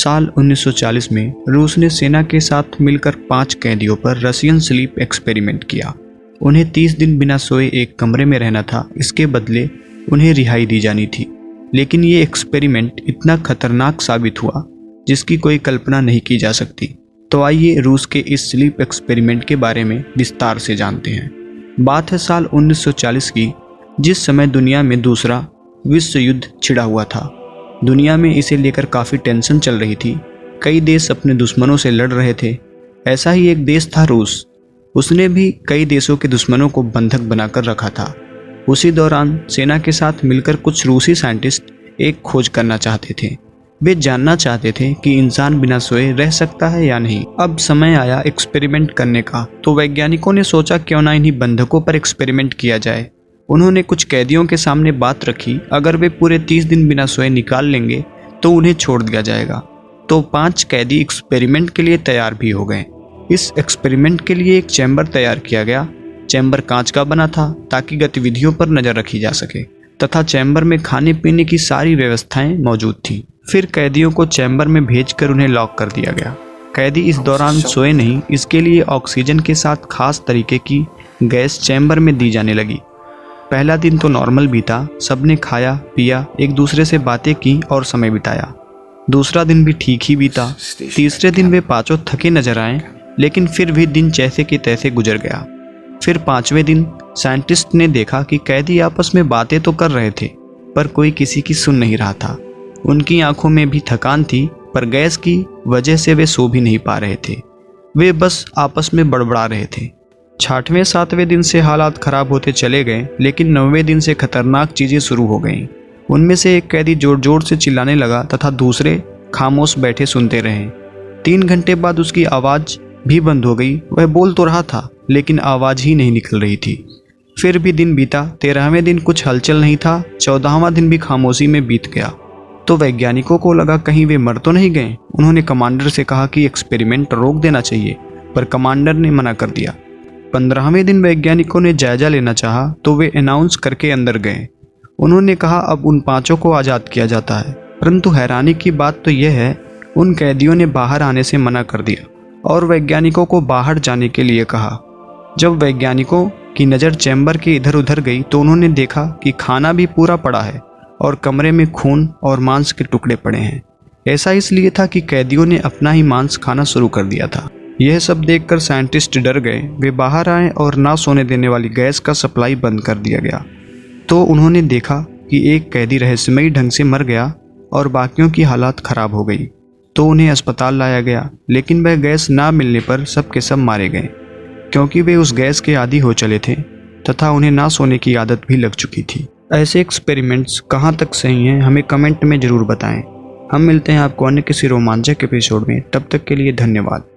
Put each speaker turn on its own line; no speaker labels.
साल 1940 में रूस ने सेना के साथ मिलकर 5 कैदियों पर रशियन स्लीप एक्सपेरिमेंट किया। उन्हें 30 दिन बिना सोए एक कमरे में रहना था, इसके बदले उन्हें रिहाई दी जानी थी। लेकिन ये एक्सपेरिमेंट इतना खतरनाक साबित हुआ जिसकी कोई कल्पना नहीं की जा सकती। तो आइए रूस के इस स्लीप एक्सपेरिमेंट के बारे में विस्तार से जानते हैं। बात है साल 1940 की, जिस समय दुनिया में दूसरा विश्व युद्ध छिड़ा हुआ था। दुनिया में इसे लेकर काफ़ी टेंशन चल रही थी। कई देश अपने दुश्मनों से लड़ रहे थे। ऐसा ही एक देश था रूस। उसने भी कई देशों के दुश्मनों को बंधक बनाकर रखा था। उसी दौरान सेना के साथ मिलकर कुछ रूसी साइंटिस्ट एक खोज करना चाहते थे। वे जानना चाहते थे कि इंसान बिना सोए रह सकता है या नहीं। अब समय आया एक्सपेरिमेंट करने का, तो वैज्ञानिकों ने सोचा क्यों ना इन्हीं बंधकों पर एक्सपेरिमेंट किया जाए। उन्होंने कुछ कैदियों के सामने बात रखी, अगर वे पूरे 30 दिन बिना सोए निकाल लेंगे तो उन्हें छोड़ दिया जाएगा। तो 5 कैदी एक्सपेरिमेंट के लिए तैयार भी हो गए। इस एक्सपेरिमेंट के लिए एक चैम्बर तैयार किया गया। चैम्बर कांच का बना था ताकि गतिविधियों पर नजर रखी जा सके, तथा चैम्बर में खाने पीने की सारी व्यवस्थाएं मौजूद थीं। फिर कैदियों को चैम्बर में भेजकर उन्हें लॉक कर दिया गया। कैदी इस दौरान सोए नहीं, इसके लिए ऑक्सीजन के साथ खास तरीके की गैस चैम्बर में दी जाने लगी। पहला दिन तो नॉर्मल बीता, सबने खाया पिया, एक दूसरे से बातें की और समय बिताया। दूसरा दिन भी ठीक ही बीता। तीसरे दिन वे पांचों थके नजर आए, लेकिन फिर भी दिन जैसे कि तैसे गुजर गया। फिर 5वें दिन साइंटिस्ट ने देखा कि कैदी आपस में बातें तो कर रहे थे, पर कोई किसी की सुन नहीं रहा था। उनकी आंखों में भी थकान थी, पर गैस की वजह से वे सो भी नहीं पा रहे थे। वे बस आपस में बड़बड़ा रहे थे। 6वें 7वें दिन से हालात खराब होते चले गए, लेकिन 9वें दिन से खतरनाक चीजें शुरू हो गईं। उनमें से एक कैदी जोर जोर से चिल्लाने लगा तथा दूसरे खामोश बैठे सुनते रहे। 3 घंटे बाद उसकी आवाज भी बंद हो गई। वह बोल तो रहा था, लेकिन आवाज ही नहीं निकल रही थी। फिर भी दिन बीता। 13वें दिन कुछ हलचल नहीं था। 14वां दिन भी खामोशी में बीत गया। तो वैज्ञानिकों को लगा कहीं वे मर तो नहीं गए। उन्होंने कमांडर से कहा कि एक्सपेरिमेंट रोक देना चाहिए, पर कमांडर ने मना कर दिया। 15वें दिन वैज्ञानिकों ने जायजा लेना चाहा तो वे अनाउंस करके अंदर गए। उन्होंने कहा अब उन 5 को आज़ाद किया जाता है। परंतु हैरानी की बात तो यह है, उन कैदियों ने बाहर आने से मना कर दिया और वैज्ञानिकों को बाहर जाने के लिए कहा। जब वैज्ञानिकों की नज़र चैम्बर के इधर उधर गई तो उन्होंने देखा कि खाना भी पूरा पड़ा है और कमरे में खून और मांस के टुकड़े पड़े हैं। ऐसा इसलिए था कि कैदियों ने अपना ही मांस खाना शुरू कर दिया था। यह सब देखकर साइंटिस्ट डर गए। वे बाहर आए और ना सोने देने वाली गैस का सप्लाई बंद कर दिया गया। तो उन्होंने देखा कि एक कैदी रहस्यमयी ढंग से मर गया और बाकियों की हालत खराब हो गई। तो उन्हें अस्पताल लाया गया, लेकिन वह गैस ना मिलने पर सब के सब मारे गए, क्योंकि वे उस गैस के आदी हो चले थे तथा उन्हें ना सोने की आदत भी लग चुकी थी। ऐसे एक्सपेरिमेंट्स कहाँ तक सही हैं, हमें कमेंट में ज़रूर बताएं। हम मिलते हैं आपको अन्य किसी रोमांचक एपिसोड में। तब तक के लिए धन्यवाद।